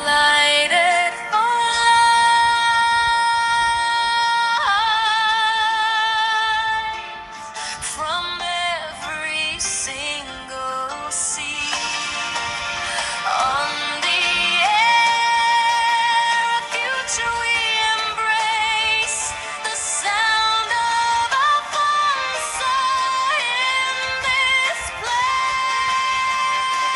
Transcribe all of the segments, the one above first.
light it flies from every single sea. On the air, a future we embrace, the sound of Alfonso in this place.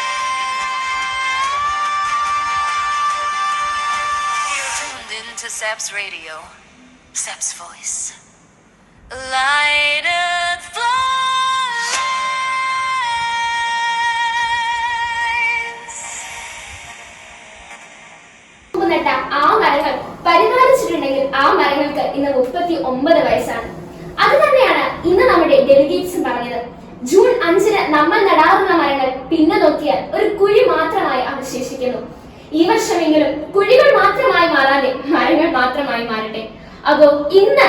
You're tuned into SAPS Radio, SAPS Voice. Lighted flies. നട്ട ആ മരങ്ങൾ പരിപാലിച്ചിട്ടുണ്ടെങ്കിൽ ആ മരങ്ങൾക്ക് ഇന്ന് 39 വയസ്സാണ്. അത് തന്നെയാണ് ഇന്ന് നമ്മുടെ ഡെലിഗേറ്റ്സും പറഞ്ഞത്. ജൂൺ 5-ന് നമ്മൾ നടാറുള്ള മരങ്ങൾ പിന്നെ നോക്കിയാൽ ഒരു കുഴി മാത്രമായി അവശേഷിക്കുന്നു. ഈ വർഷമെങ്കിലും കുഴികൾ മാത്രമായി മാറാതെ മരങ്ങൾ മാത്രമായി മാറട്ടെ. അപ്പോ ഇന്ന്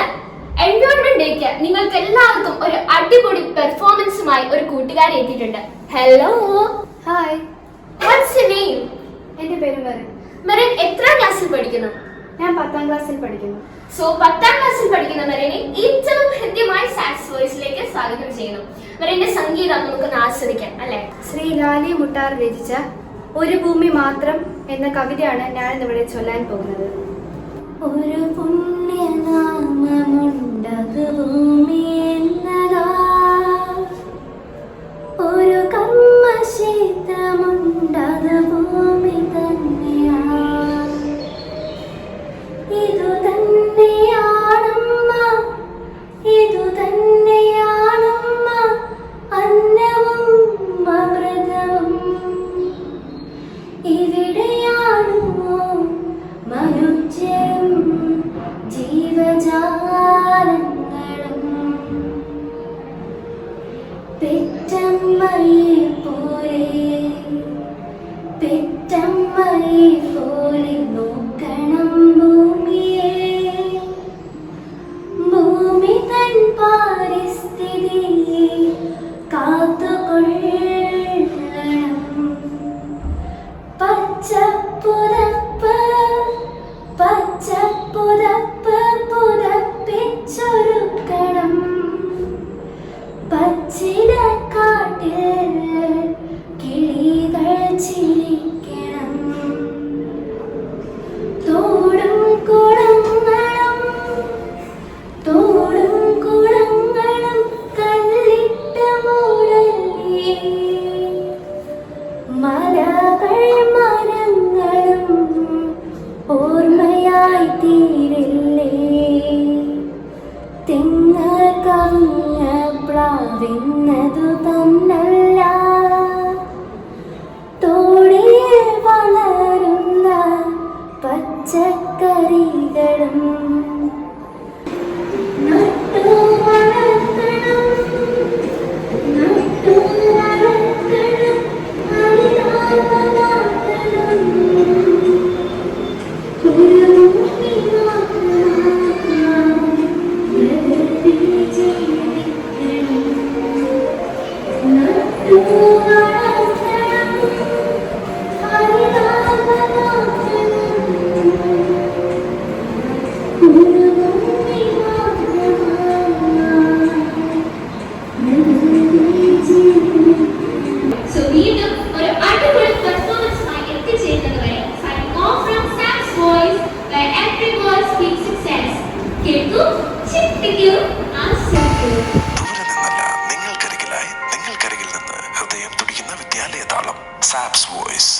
എൻവയോൺമെന്റ് ഡേക്ക് നിങ്ങൾക്ക് എല്ലാവർക്കും ഒരു അടിപൊളി പെർഫോമൻസുമായി ഒരു കൂട്ടുകാരി എത്തിയിട്ടുണ്ട്. Hello, hi, what's your name? എൻ്റെ പേര് മെറിൻ. മെറിൻ എത്രാം ക്ലാസ്സിൽ പഠിക്കുന്നു? ഞാൻ 10ാം ക്ലാസ്സിൽ പഠിക്കുന്നു. സോ 10ാം ക്ലാസ്സിൽ പഠിക്കുന്ന മെറിനെ ഏറ്റവും ഹൃദ്യമായി സാക്സ് വോയിസിലേക്ക് സ്വാഗതം ചെയ്യുന്നു. മെറിന്റെ സംഗീതം നമുക്കൊന്ന് ആസ്വദിക്കാം അല്ലെ? ശ്രീ ലാലി മുട്ടാർ രചിച്ച ഒരു ഭൂമി മാത്രം എന്ന കവിതയാണ് ഞാൻ ഇവിടെ ചൊല്ലാൻ പോകുന്നത്. ഒരു പുണ്യനാമമുണ്ടത് ഭൂമി എന്നതാ, ഒരു കർമ്മക്ഷേത്രമുണ്ടത് ഭൂമി തന്നെയാ. ഇതു തന്നെയാണമ്മ, ഇതു തന്നെയാണമ്മ, അന്നവും അമൃതവും. ഇവിടെയാണോ മനുഷ്യരും ജീവജാലങ്ങളും. പെറ്റമ്മയെ പോലെ, പെറ്റമ്മയെ പോലെ നോക്കണം ഭൂമിയെ. ഭൂമി തൻ പാരിസ്ഥിതിയെ കാത്തുകൊള്ളണം. പച്ചപ്പുതപ്പ്, പച്ചപ്പുതപ്പ് പുതപ്പിച്ചൊരുക്കണം. പച്ചിലക്കാട്ടിൽ കിളികൾ ചിരിക്കണം. തോടും കുളങ്ങളും, തോടും കുളങ്ങളും കല്ലിട്ട മൂടല്ലേ. മലകൾ മരങ്ങളും ഓർമ്മയായി തീരില്ലേ. തെങ്ങ് കവുങ്ങ് പ്ലാവിന്നതു തന്നല്ല, തോടിൽ വളരുന്ന പച്ചക്കറികളും. നട്ടു വളർത്തണം, നട്ടു വളർത്തണം, ഹരിതാപമാക്കണം. ഒരു ഭൂമി മാത്രം പ്രകൃതി ജീവിക്കണം. നട്ടു വളർത്തണം, ഹരിതാപമാക്കണം. ഒരു ഭൂമി മാത്രം പ്രകൃതി ജീവിക്കണം. സോ വീണ്ടും ഒരു അടിപൊളി പെർഫോമൻസുമായി എത്തിച്ചേരുന്നത് വരെ signing off from SAPS Voice, where every word speaks success. കേൾക്കൂ, ചിന്തിക്കൂ, ആസ്വദിക്കൂ. ദൂരെ നിന്നല്ല, നിങ്ങൾക്കരികിലായി, നിങ്ങൾക്കരികിൽ നിന്ന് ഹൃദയം തുടിക്കുന്ന വിദ്യാലയ താളം. സാപ്സ് വോയിസ്.